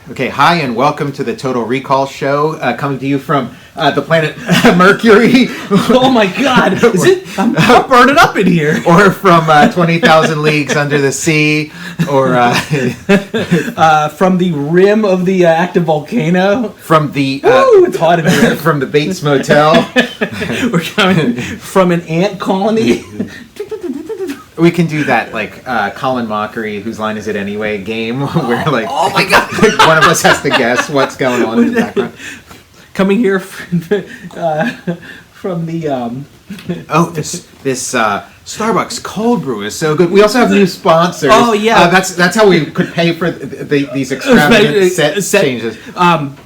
Okay, hi and welcome to the Total Recall Show, coming to you from the planet Mercury. Oh my God! I'm burning up in here. Or from 20,000 Leagues Under the Sea, or from the rim of the active volcano. From the it's hot in here. From the Bates Motel. We're coming from an ant colony. We can do that, like Colin Mockery, whose line is it anyway? Game where, like, oh my God, one of us has to guess what's going on in the background. Coming here from the this Starbucks cold brew is so good. We also have new sponsors. Oh yeah, that's how we could pay for these extravagant set changes.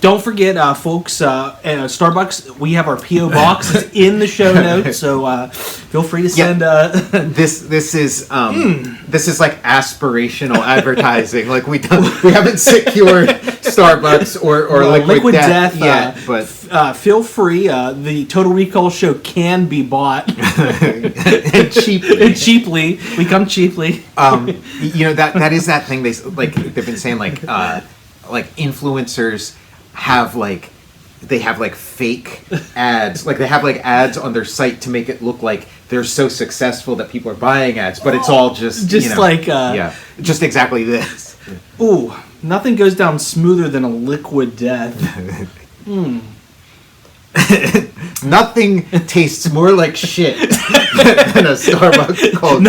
Don't forget, folks. Starbucks. We have our PO box. It's in the show notes, so feel free to send. This is like aspirational advertising. Like we haven't secured Starbucks or Liquid Death yet, but feel free. The Total Recall Show can be bought and cheaply. We come cheaply. That is that thing they've been saying like influencers have fake ads. Like they have like ads on their site to make it look like they're so successful that people are buying ads, but it's all just just exactly this. Ooh, nothing goes down smoother than a Liquid Death. Nothing tastes more like shit than a Starbucks cold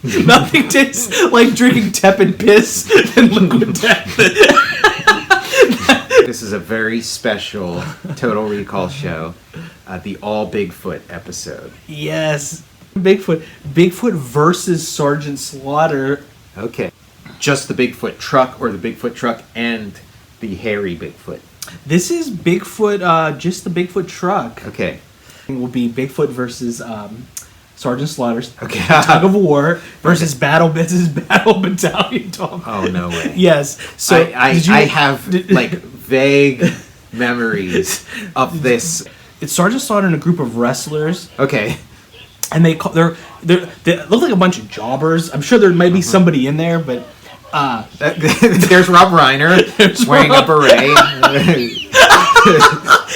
brew. Nothing tastes like drinking tepid piss than Liquid Death. This is a very special Total Recall Show, the All Bigfoot episode. Yes, Bigfoot versus Sergeant Slaughter. Okay, just the Bigfoot truck, or the Bigfoot truck and the hairy Bigfoot. This is Bigfoot, just the Bigfoot truck. Okay. It will be Bigfoot versus Sergeant Slaughter's tug of war versus Battle Battalion, Tom. Oh, no way. Yes. So I have vague memories of this. It's Sergeant Slaughter and a group of wrestlers. Okay. And they look like a bunch of jobbers. I'm sure there may be somebody in there, but there's Rob Reiner wearing a beret.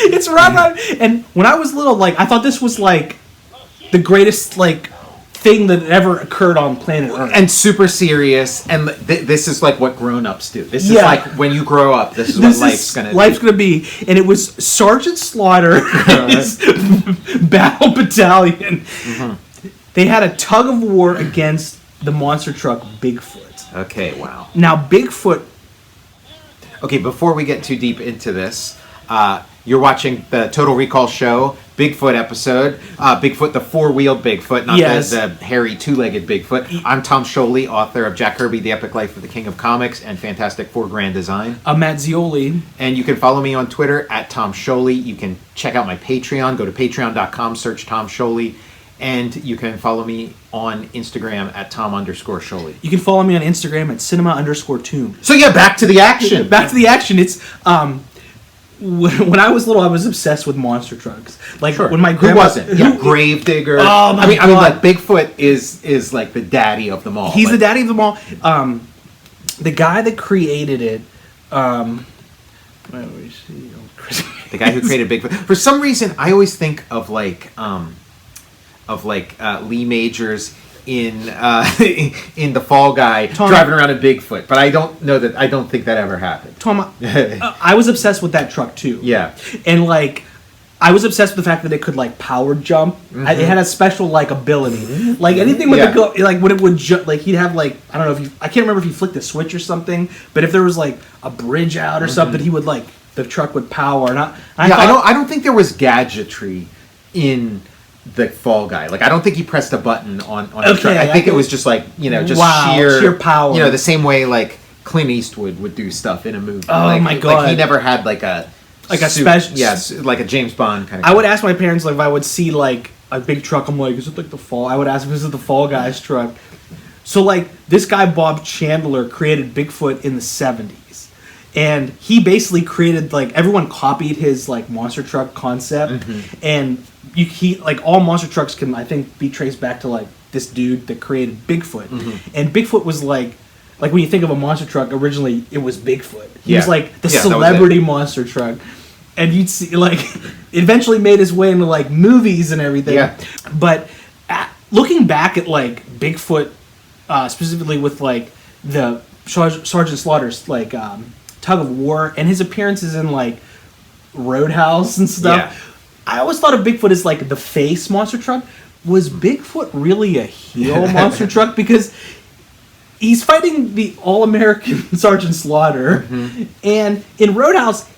It's Rob Reiner. And when I was little, I thought this was the greatest thing that ever occurred on planet Earth, and super serious. And this is what grown-ups do. This is when you grow up. This is what life's gonna be. And it was Sergeant Slaughter and his Battle Battalion. Mm-hmm. They had a tug of war against the monster truck Bigfoot. Okay, wow. Now, Bigfoot... Okay, before we get too deep into this, you're watching the Total Recall Show, Bigfoot episode. Bigfoot, the four-wheeled Bigfoot, not the hairy two-legged Bigfoot. I'm Tom Scioli, author of Jack Kirby, The Epic Life of the King of Comics, and Fantastic Four Grand Design. I'm Matt Zeoli. And you can follow me on Twitter, @Tom Scioli. You can check out my Patreon. Go to patreon.com, search Tom Scioli. And you can follow me on Instagram @Tom_Scioli. You can follow me on Instagram @cinema_tomb. So yeah, back to the action. It's when I was little, I was obsessed with monster trucks. When my grandma... Who wasn't? Yeah, Gravedigger. Oh my God. I mean, Bigfoot is the daddy of them all. He's the daddy of them all. The guy that created it. The guy who created Bigfoot. For some reason, I always think of Lee Majors in The Fall Guy, Tom, driving around a Bigfoot, but I don't think that ever happened. Tom, I was obsessed with that truck too. Yeah, and I was obsessed with the fact that it could power jump. Mm-hmm. It had a special ability, anything with the go, when it would jump, he'd have I don't know I can't remember if he flicked a switch or something, but if there was a bridge out or something, he would the truck would power. And I don't think there was gadgetry in the Fall Guy. I don't think he pressed a button on the truck. I think it was just sheer power. The same way Clint Eastwood would do stuff in a movie. Oh my God. He never had a special... Yes, like a James Bond kind of I would ask my parents if I would see a big truck, I'm is it the Fall... I would ask if this is the Fall Guy's truck. So this guy Bob Chandler created Bigfoot in the 70s. And he basically created everyone copied his monster truck concept. Mm-hmm. And all monster trucks can, I think, be traced back to this dude that created Bigfoot. Mm-hmm. And Bigfoot was like when you think of a monster truck, originally it was Bigfoot. He was like the that was celebrity monster truck. And you'd see, like, eventually made his way into, like, movies and everything. Yeah. But looking back at, like, Bigfoot, specifically with, like, the Sergeant Slaughter's, like, tug of war and his appearances in, like, Roadhouse and stuff, I always thought of Bigfoot as, like, the face monster truck. Was Bigfoot really a heel monster truck? Because he's fighting the all-American Sergeant Slaughter. And in Roadhouse,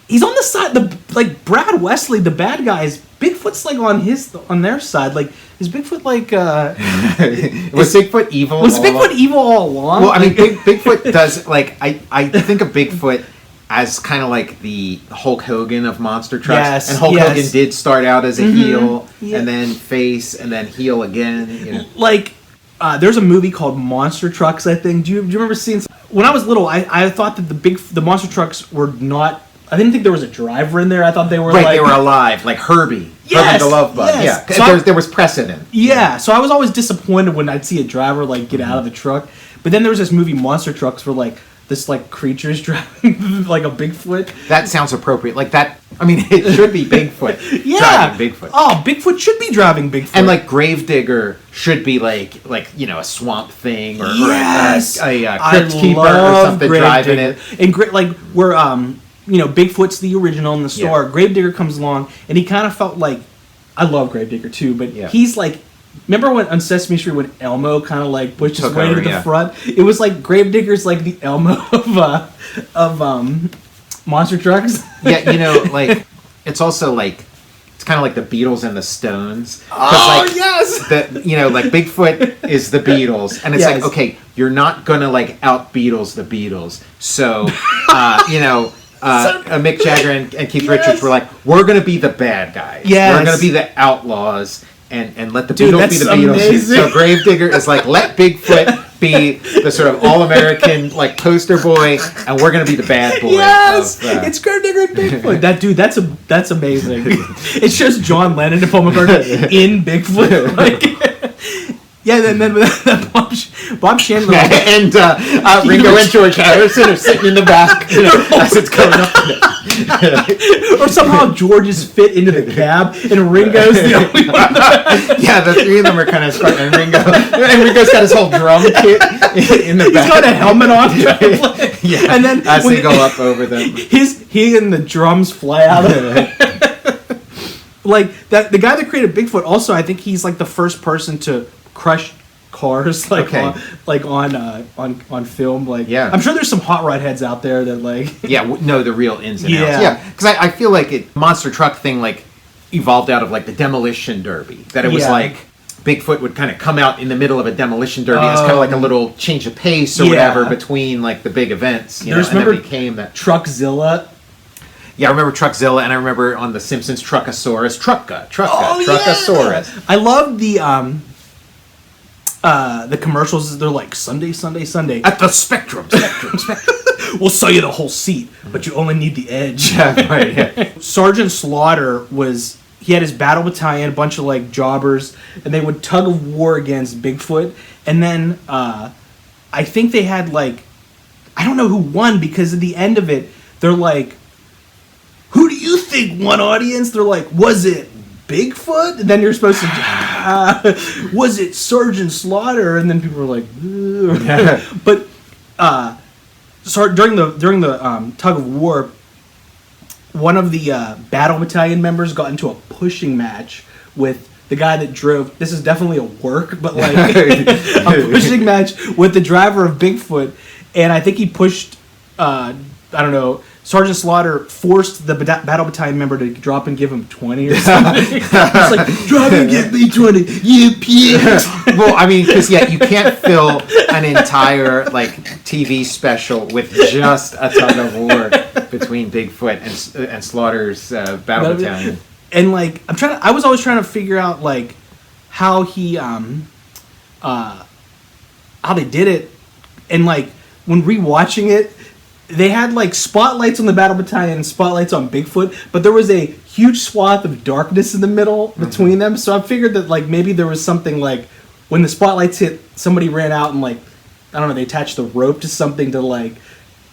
he's on the side, like Brad Wesley, the bad guys. Bigfoot's like on their side. Like, is Bigfoot like? Was Bigfoot evil? Was Bigfoot evil all along? Well, I mean, Bigfoot does like I think of Bigfoot as kind of like the Hulk Hogan of monster trucks. Yes, and Hulk Hogan did start out as a heel, and then face, and then heel again. You know. Like, there's a movie called Monster Trucks. I think. Do you remember seeing? When I was little, I thought that the monster trucks were not. I didn't think there was a driver in there. I thought they were they were alive, like Herbie. Yes, Herbie the Love Bug. yes. Yeah, there was precedent. Yeah, so I was always disappointed when I'd see a driver like get out of the truck. But then there was this movie Monster Trucks where like this like creature's driving like a Bigfoot. That sounds appropriate. Like that. I mean, it should be Bigfoot driving Bigfoot. Oh, Bigfoot should be driving Bigfoot. And like Gravedigger should be like a Swamp Thing or a Crypt Keeper or something driving it. And like we're Bigfoot's the original in the store. Yeah. Gravedigger comes along, and he kind of felt like, I love Gravedigger too, but he's like, remember when on Sesame Street when Elmo kind of like pushed his way to the front? It was like Gravedigger's like the Elmo of monster trucks. Yeah, like it's also like it's kind of like the Beatles and the Stones. Oh, like, yes! Like Bigfoot is the Beatles, and it's like, okay, you're not gonna like out Beatles the Beatles, so Mick Jagger and Keith Richards were like, we're going to be the bad guys. Yes. We're going to be the outlaws and let the Beatles be the Beatles. Amazing. So Gravedigger is like, let Bigfoot be the sort of all-American like poster boy, and we're going to be the bad boy. Yes! It's Gravedigger and Bigfoot. That's amazing. It's just John Lennon and Paul McCartney in Bigfoot. Like, yeah, then Bob Chandler and Ringo and George Harrison are sitting in the back as it's going up. Or somehow George is fit into the cab and Ringo's the only one. Yeah, the three of them are kind of smart, and Ringo's got his whole drum kit in the back. He's got a helmet on. Yeah, and then as they go up over them, he and the drums fly out of it. Like that, the guy that created Bigfoot. Also, I think he's like the first person to crush cars on film. Like, I'm sure there's some hot rod heads out there that like know the real ins and outs. Yeah, because I feel like monster truck thing like evolved out of like the demolition derby. That it was like Bigfoot would kind of come out in the middle of a demolition derby. It's kind of like a little change of pace or whatever between like the big events. You know, and then became that Truckzilla. Yeah, I remember Truckzilla, and I remember on The Simpsons Truckosaurus, Truckosaurus. Yes. I love the commercials. They're like Sunday at the Spectrum. We'll sell you the whole seat, but you only need the edge. Yeah, right. Yeah. Sergeant Slaughter he had his battle battalion, a bunch of like jobbers, and they would tug of war against Bigfoot. And then I think they had like, I don't know who won, because at the end of it, they're like, who do you think won, audience? They're like, was it Bigfoot? And then you're supposed to, was it Sergeant Slaughter? And then people were like, but during the tug of war, one of the battle battalion members got into a pushing match with the guy that drove. This is definitely a work, but like a pushing match with the driver of Bigfoot, and I think he pushed. I don't know. Sergeant Slaughter forced the battle battalion member to drop and give him 20 or something. It's like, drop and give me 20, you bitch. Well, I mean, because you can't fill an entire like TV special with just a tug of war between Bigfoot and Slaughter's battle battalion. And like, I was always trying to figure out like how he how they did it, and like when rewatching it, they had like spotlights on the battle battalion and spotlights on Bigfoot, but there was a huge swath of darkness in the middle between them. So I figured that like maybe there was something like when the spotlights hit, somebody ran out and like I don't know, they attach the rope to something to like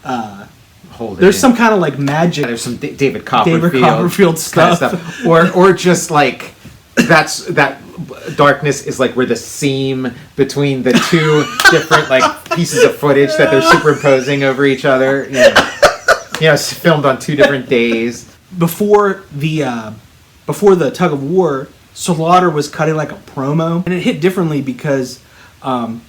Hold it there's in. some kind of like magic. There's some David Copperfield stuff. kind of stuff. Or just like that darkness is like where the seam between the two different like pieces of footage that they're superimposing over each other. It's filmed on 2 different days. Before the tug of war, Slaughter was cutting like a promo, and it hit differently because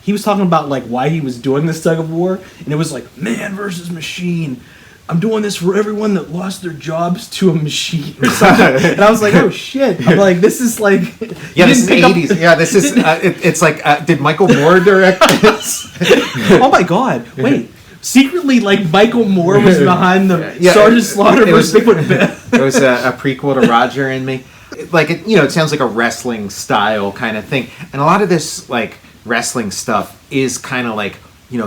he was talking about like why he was doing this tug of war, and it was like man versus machine. I'm doing this for everyone that lost their jobs to a machine or something. And I was like, oh shit. I'm like, this is like... Yeah, this is the 80s. Yeah, this is... it's like, did Michael Moore direct this? Oh my god. Wait. Secretly, like, Michael Moore was behind the Sergeant Slaughter versus Bigfoot. It was a prequel to Roger and Me. It sounds like a wrestling style kind of thing. And a lot of this, like, wrestling stuff is kind of like...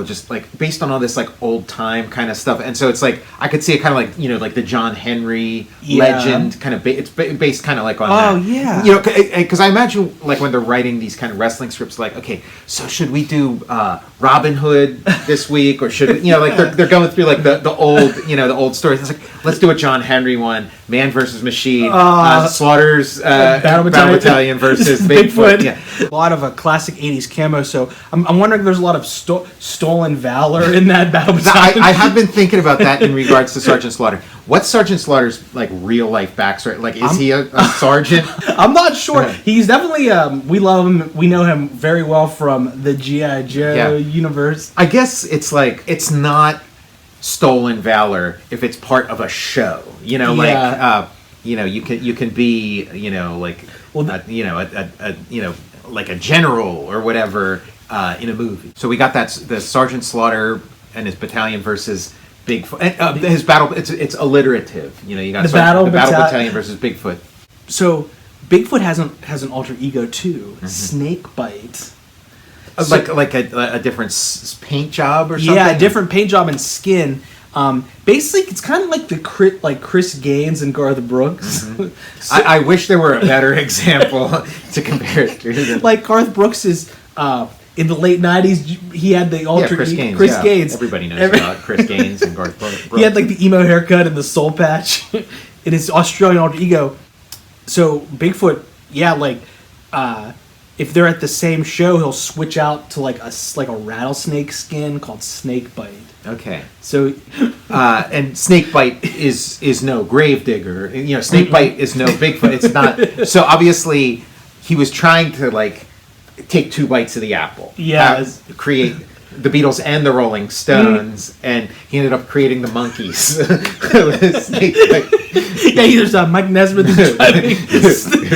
just like based on all this like old time kind of stuff, and so it's like I could see it kind of like like the John Henry legend kind of. It's based kind of like on. Oh that. Yeah. Because I imagine like when they're writing these kind of wrestling scripts, like okay, so should we do Robin Hood this week, or should like they're going through like the old the old stories. It's like let's do a John Henry one, Man versus Machine, Slaughter's Battle Battalion versus Bigfoot. Yeah. A lot of a classic '80s camo. So I'm wondering if there's a lot of stolen valor in that Battle Battalion. I have been thinking about that in regards to Sergeant Slaughter. What's Sergeant Slaughter's like real life backstory? Like, is he a sergeant? I'm not sure. He's definitely we love him. We know him very well from the G.I. Joe universe. I guess it's like it's not stolen valor if it's part of a show. You can be like a general or whatever. In a movie. So we got the Sergeant Slaughter and his battalion versus Bigfoot. His battle, it's alliterative. You got the Battle Battalion versus Bigfoot. So Bigfoot has an alter ego too, Snakebite. Like a different paint job or something? Yeah, a different paint job and skin. Basically, it's kind of like Chris Gaines and Garth Brooks. Mm-hmm. I wish there were a better example to compare it to. Like Garth Brooks is... in the late 90s, he had the alter Chris Gaines. Chris Gaines. Everybody knows about Chris Gaines and Garth Brooks. He had like the emo haircut and the soul patch in his Australian alter ego. So Bigfoot, if they're at the same show, he'll switch out to like a rattlesnake skin called Snakebite. Okay. So, and Snakebite is no gravedigger. Snakebite is no Bigfoot. It's not. So obviously, he was trying to like take 2 bites of the apple. Yeah. Create the Beatles and the Rolling Stones, and he ended up creating the Monkees. There's Mike Nesmith is driving.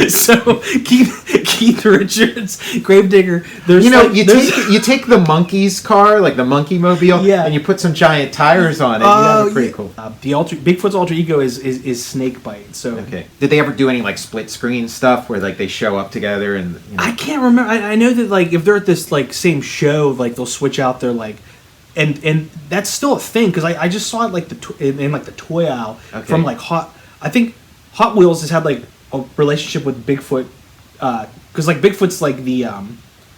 So Keith Richards, Gravedigger. You take the Monkees car, like the Monkey Mobile, and you put some giant tires on it. That's pretty cool. Bigfoot's alter ego is Snakebite. So okay. Did they ever do any like split screen stuff where like they show up together and? I can't remember. I know that like if they're at this like same show, like they'll switch out their like. And that's still a thing because I just saw it like in like the toy aisle from like I think Hot Wheels has had like a relationship with Bigfoot because like Bigfoot's like the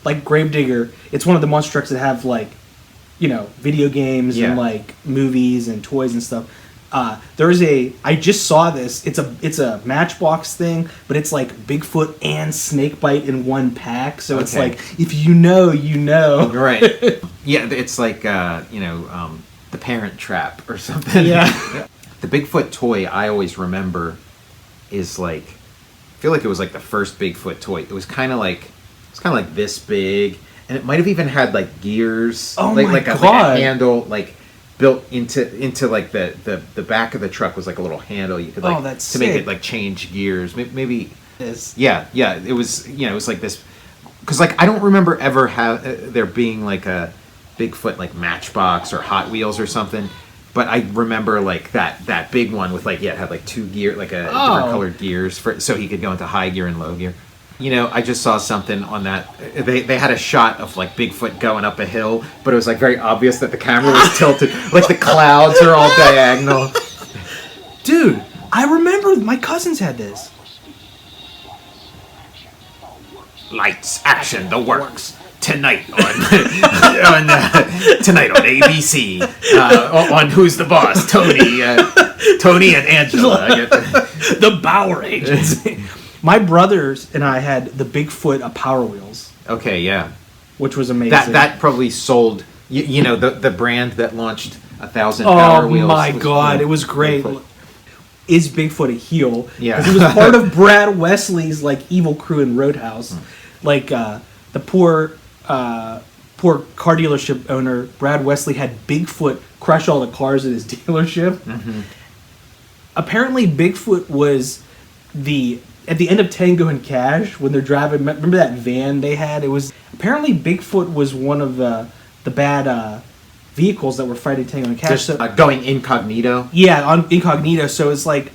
like Gravedigger. It's one of the monster trucks that have like video games and like movies and toys and stuff. I just saw this. It's a Matchbox thing, but it's like Bigfoot and Snakebite in one pack. So it's like if you know. Right. Yeah, it's like the Parent Trap or something. Yeah. The Bigfoot toy I always remember is like I feel like it was like the first Bigfoot toy. It was kind of like this big, and it might have even had like gears. Oh like, my like god! A handle like built into like the back of the truck was like a little handle you could like that's to sick. make it like change gears. Maybe this. Yeah. It was it was like this because like I don't remember ever there being like a Bigfoot like Matchbox or Hot Wheels or something. But I remember like that big one with like it had like 2 gear like a different colored gears so he could go into high gear and low gear. I just saw something on that. They had a shot of like Bigfoot going up a hill, but it was like very obvious that the camera was tilted. Like the clouds are all diagonal. Dude, I remember my cousins had this. Lights, action, the works. tonight tonight on ABC on Who's the Boss, Tony and Angela. The Bauer Agency. My brothers and I had the Bigfoot Power Wheels. Okay, yeah. Which was amazing. That probably sold, you know, the brand that launched 1,000 Power Wheels. Oh my God, it was great. Bigfoot. Is Bigfoot a heel? Yeah. Because he was part of Brad Wesley's, like, evil crew in Roadhouse. Like, the poor car dealership owner, Brad Wesley, had Bigfoot crush all the cars at his dealership. Mm-hmm. Apparently, Bigfoot was at the end of Tango and Cash, when they're driving, remember that van they had? Apparently Bigfoot was one of the bad vehicles that were fighting Tango and Cash. Just going incognito? Yeah, on incognito. So it's like,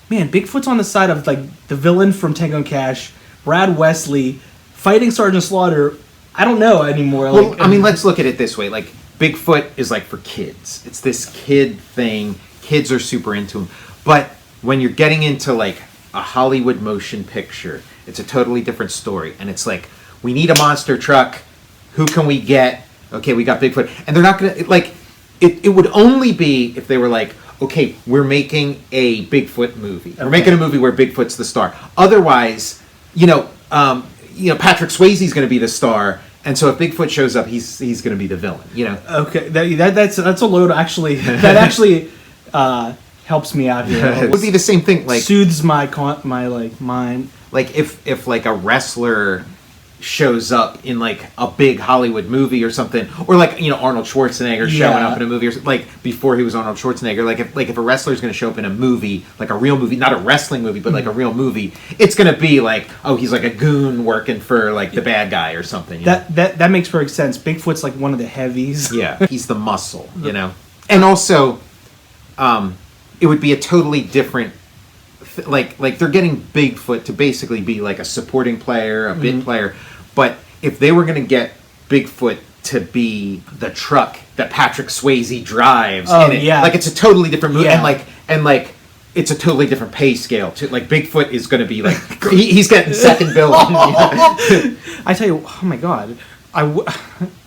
man, Bigfoot's on the side of, like, the villain from Tango and Cash, Brad Wesley, fighting Sergeant Slaughter. I don't know anymore. Well, I mean, let's look at it this way. Like, Bigfoot is, like, for kids. It's this kid thing. Kids are super into him. But when you're getting into, like, a Hollywood motion picture, it's a totally different story. And it's like, we need a monster truck. Who can we get? Okay, we got Bigfoot. And they're not going to, like, it would only be if they were like, okay, we're making a Bigfoot movie. Okay. We're making a movie where Bigfoot's the star. Otherwise, Patrick Swayze's going to be the star. And so if Bigfoot shows up, he's going to be the villain, you know? Okay, that's a load, actually. That actually helps me out here. It would be the same thing, like... Soothes my mind. Like, if like, a wrestler shows up in, like, a big Hollywood movie or something, or, like, you know, Arnold Schwarzenegger showing up in a movie, or like, before he was Arnold Schwarzenegger, if a wrestler's going to show up in a movie, like a real movie, not a wrestling movie, but like a real movie, it's going to be like, oh, he's like a goon working for, like, the bad guy or something. You know? That makes perfect sense. Bigfoot's like one of the heavies. Yeah, he's the muscle, you know? And also, it would be a totally different... Like they're getting Bigfoot to basically be like a supporting player, a bit player, but if they were going to get Bigfoot to be the truck that Patrick Swayze drives, like, it's a totally different movie, and it's a totally different pay scale too. Like, Bigfoot is going to be like he's getting second bill. I tell you, oh my God,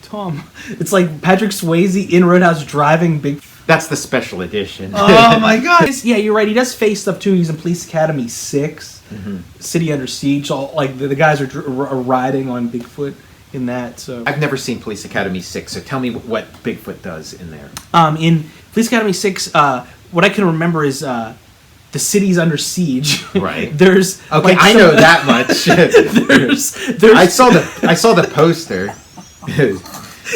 Tom, it's like Patrick Swayze in Roadhouse driving Bigfoot. That's the special edition. Oh my God! Yeah, you're right. He does face stuff too. He's in Police Academy 6, City Under Siege. All, like, the guys are riding on Bigfoot in that. So I've never seen Police Academy 6. So tell me what Bigfoot does in there. In Police Academy 6, what I can remember is the city's under siege. Right. There's I know that much. there's I saw the poster.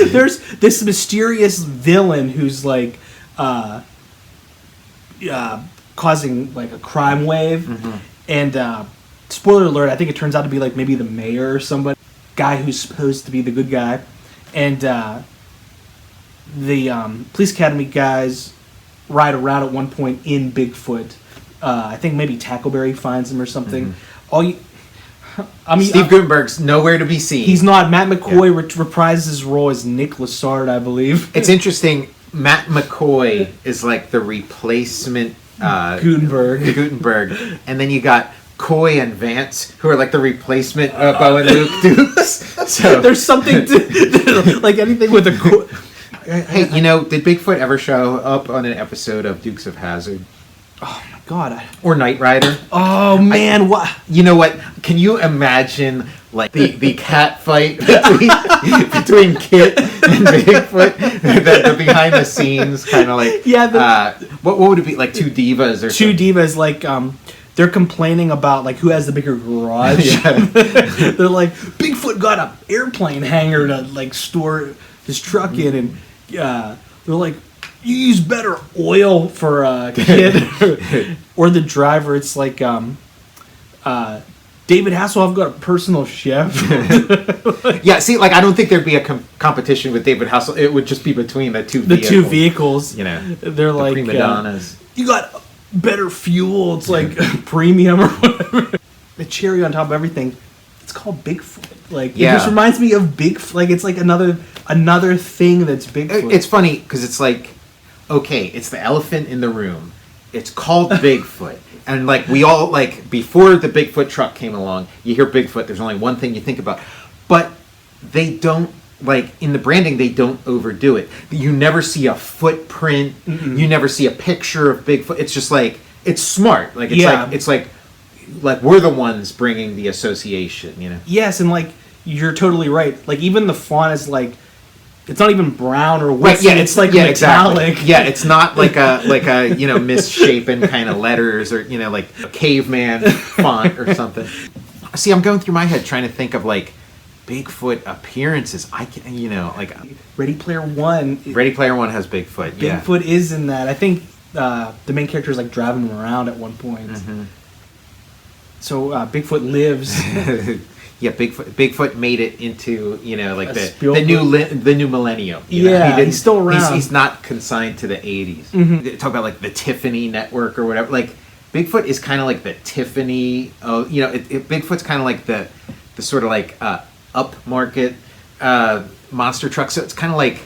There's this mysterious villain who's like causing, like, a crime wave, and spoiler alert, I think it turns out to be, like, maybe the mayor or somebody, guy who's supposed to be the good guy, and the Police Academy guys ride around at one point in Bigfoot. I think maybe Tackleberry finds him or something. Steve Guttenberg's nowhere to be seen. He's not. Matt McCoy reprises his role as Nick Lassard, I believe. It's interesting. Matt McCoy is like the replacement Guttenberg. And then you got Coy and Vance, who are like the replacement Bo and Luke Dukes. So there's something to like anything with a Hey, did Bigfoot ever show up on an episode of Dukes of Hazzard? Oh my God. Or Knight Rider? Oh man, what? You know what? Can you imagine, like, the cat fight between Kit and Bigfoot? the behind the scenes kind of like... Yeah. What would it be? Like two divas or two something? Divas, like, they're complaining about, like, who has the bigger garage. They're like, Bigfoot got an airplane hangar to, like, store his truck in, and they're like, you use better oil for a kid. Or the driver, it's like, David Hasselhoff got a personal chef. Yeah, see, like, I don't think there'd be a competition with David Hasselhoff. It would just be between the two vehicles. They're like, prima donnas. You got better fuel. It's like premium or whatever. The cherry on top of everything, it's called Bigfoot. Like, it just reminds me of Bigfoot. Like, it's like another thing that's Bigfoot. It's funny because it's like, okay, it's the elephant in the room. It's called Bigfoot. And, like, we all, like, before the Bigfoot truck came along, you hear Bigfoot, there's only one thing you think about. But they don't, like, in the branding, they don't overdo it. You never see a footprint. You never see a picture of Bigfoot. It's just like, it's smart. Like, it's like we're the ones bringing the association, you know? Yes, and like, you're totally right. Like, even the font is like, it's not even brown or white. Right, yeah, it's like metallic. Exactly. Yeah, it's not like a you know, misshapen kind of letters or, you know, like a caveman font or something. See, I'm going through my head trying to think of like Bigfoot appearances. I can, you know, like Ready Player One. Ready Player One has Bigfoot. Yeah, Bigfoot is in that. I think the main character is like driving him around at one point. So Bigfoot lives. Yeah, Bigfoot made it into, you know, like the new millennium. Yeah, he's still around. He's not consigned to the 80s. They talk about like the Tiffany network or whatever. Like Bigfoot is kind of like the Tiffany. You know, Bigfoot's kind of like the sort of like upmarket monster truck. So it's kind of like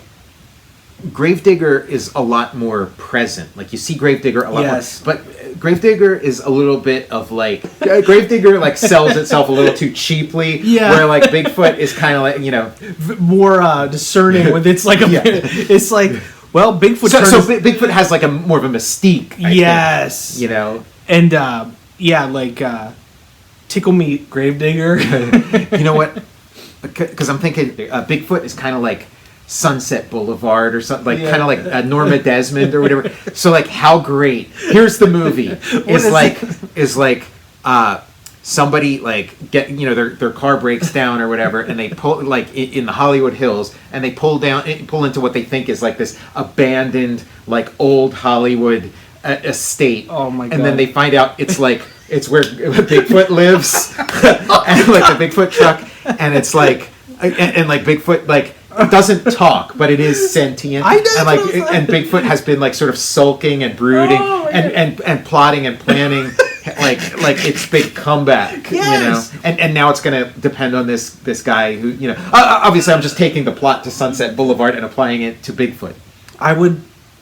Gravedigger is a lot more present. Like you see Gravedigger a lot more, but Gravedigger is a little bit of like Gravedigger like sells itself a little too cheaply. Yeah. Where like Bigfoot is kind of like, you know, more discerning with it's like it's like, well, Bigfoot. So Bigfoot has like a more of a mystique. I think, you know, and like Tickle Me Gravedigger. You know what? Because I'm thinking Bigfoot is kind of like Sunset Boulevard or something, like kind of like Norma Desmond or whatever. So like, how great? Here's the movie. Is like somebody like their car breaks down or whatever, and they pull like in the Hollywood Hills, and they pull into what they think is like this abandoned like old Hollywood estate. Oh my god! And then they find out it's where Bigfoot lives, and like the Bigfoot truck, and it's like and like Bigfoot like. It doesn't talk, but it is sentient. I know. And like, and Bigfoot has been like sort of sulking and brooding and plotting and planning like its big comeback. Yes. You know, and now it's going to depend on this guy who, you know, obviously I'm just taking the plot to Sunset Boulevard and applying it to Bigfoot. I would.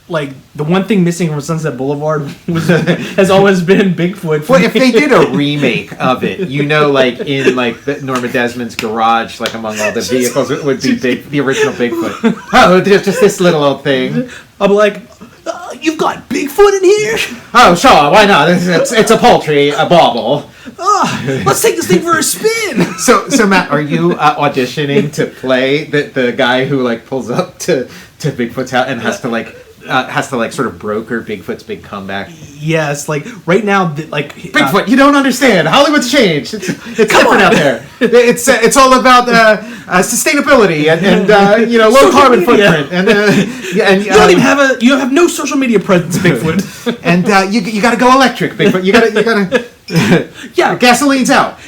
Like, the one thing missing from Sunset Boulevard has always been Bigfoot. Well, if they did a remake of it, you know, like in like Norma Desmond's garage, like among all the vehicles, it would be the original Bigfoot. Oh, there's just this little old thing. I'm like, you've got Bigfoot in here? Oh, sure, why not? It's a poultry, a bauble. Let's take this thing for a spin. So Matt, are you auditioning to play the guy who like pulls up to Bigfoot's house and has to like sort of broker Bigfoot's big comeback? Yes, like right now, like Bigfoot, you don't understand. Hollywood's changed. It's different out there. It's all about sustainability and you know, low carbon footprint and you don't have no social media presence, Bigfoot. And you got to go electric, Bigfoot. You got to gasoline's out.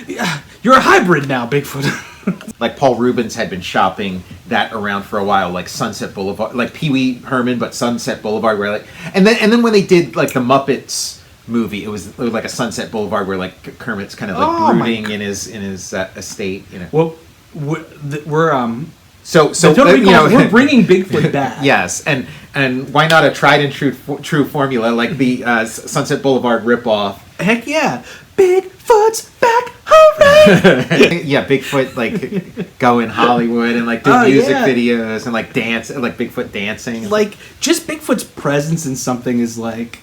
You're a hybrid now, Bigfoot. Like Paul Rubens had been shopping that around for a while, like Sunset Boulevard, like Pee Wee Herman, but Sunset Boulevard, where like, and then when they did like the Muppets movie, it was like a Sunset Boulevard where like Kermit's kind of like brooding in his estate, you know. Well, we're we're bringing Bigfoot back. Yes, and why not a tried and true formula like the Sunset Boulevard ripoff? Heck yeah. Bigfoot's back, hooray! Yeah, Bigfoot like go in Hollywood and like do music videos and like dance, like Bigfoot dancing. Like just Bigfoot's presence in something is like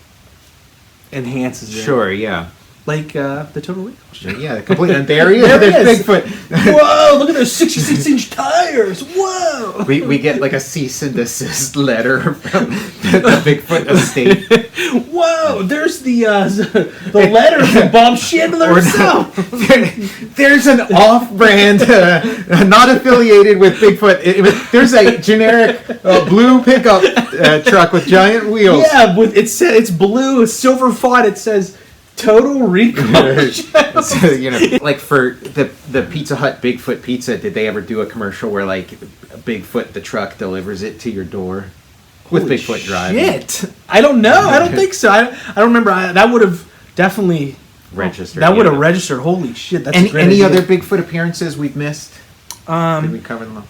enhances it. Sure, yeah. Like the Total Recall show. Yeah, completely. And there he is. There's Bigfoot. Whoa, look at those 66-inch tires. Whoa. We get like a cease and desist letter from the Bigfoot estate. Whoa, there's the letter from Bob Chandler himself. There's an off-brand, not affiliated with Bigfoot. There's a generic blue pickup truck with giant wheels. Yeah, it's blue, silver font. It says Total Recall. So, you know, like for the Pizza Hut Bigfoot pizza, did they ever do a commercial where like Bigfoot the truck delivers it to your door with Holy Bigfoot driving? Shit, I don't know. I don't think so. I don't remember. That would have definitely registered. That would have registered. Holy shit! That's any other Bigfoot appearances we've missed? Did we cover them all?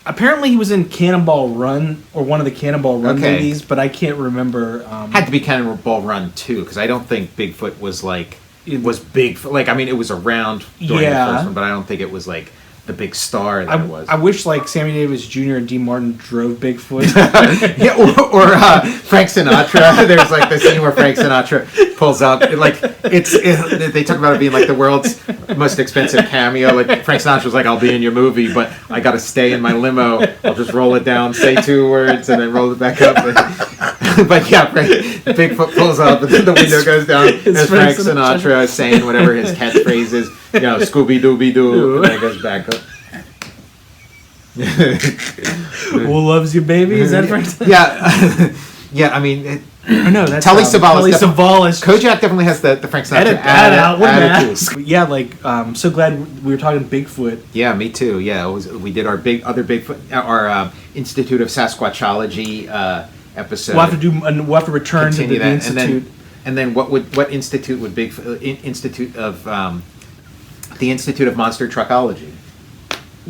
Apparently, he was in Cannonball Run or one of the Cannonball Run movies, but I can't remember. Had to be Cannonball Run 2 because I don't think Bigfoot was Bigfoot. Like, I mean, it was around during the first one, but I don't think it was like the big star that it was. I wish like Sammy Davis Jr. and Dean Martin drove Bigfoot. Yeah, or Frank Sinatra. There's like the scene where Frank Sinatra pulls up. Like they talk about it being like the world's most expensive cameo. Like Frank Sinatra's like, I'll be in your movie, but I got to stay in my limo. I'll just roll it down, say 2 words, and then roll it back up. But yeah, Bigfoot pulls up, and then the window goes down. There's Frank Sinatra saying whatever his catchphrase is. You know, Scooby Dooby Doo, and then it goes back up. Who loves you, baby? Is that Frank? Yeah, yeah. I mean, no, that's Telly Savalas. Kojak definitely has the Frank Sinatra Edit that out. Attitude. Yeah, like I'm so glad we were talking Bigfoot. Yeah, me too. Yeah, we did our Bigfoot, our Institute of Sasquatchology episode. We'll have to return to the institute. And then what institute would Bigfoot Institute of the Institute of Monster Truckology?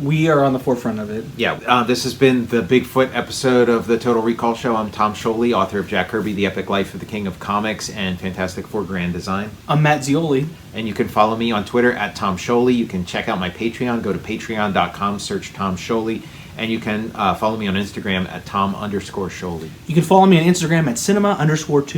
We are on the forefront of it. Yeah, this has been the Bigfoot episode of the Total Recall Show. I'm Tom Scioli, author of Jack Kirby, The Epic Life of the King of Comics, and Fantastic Four Grand Design. I'm Matt Zeoli. And you can follow me on Twitter at Tom Scioli. You can check out my Patreon. Go to patreon.com, search Tom Scioli. And you can follow me on Instagram at Tom_Scioli. You can follow me on Instagram at cinema_2.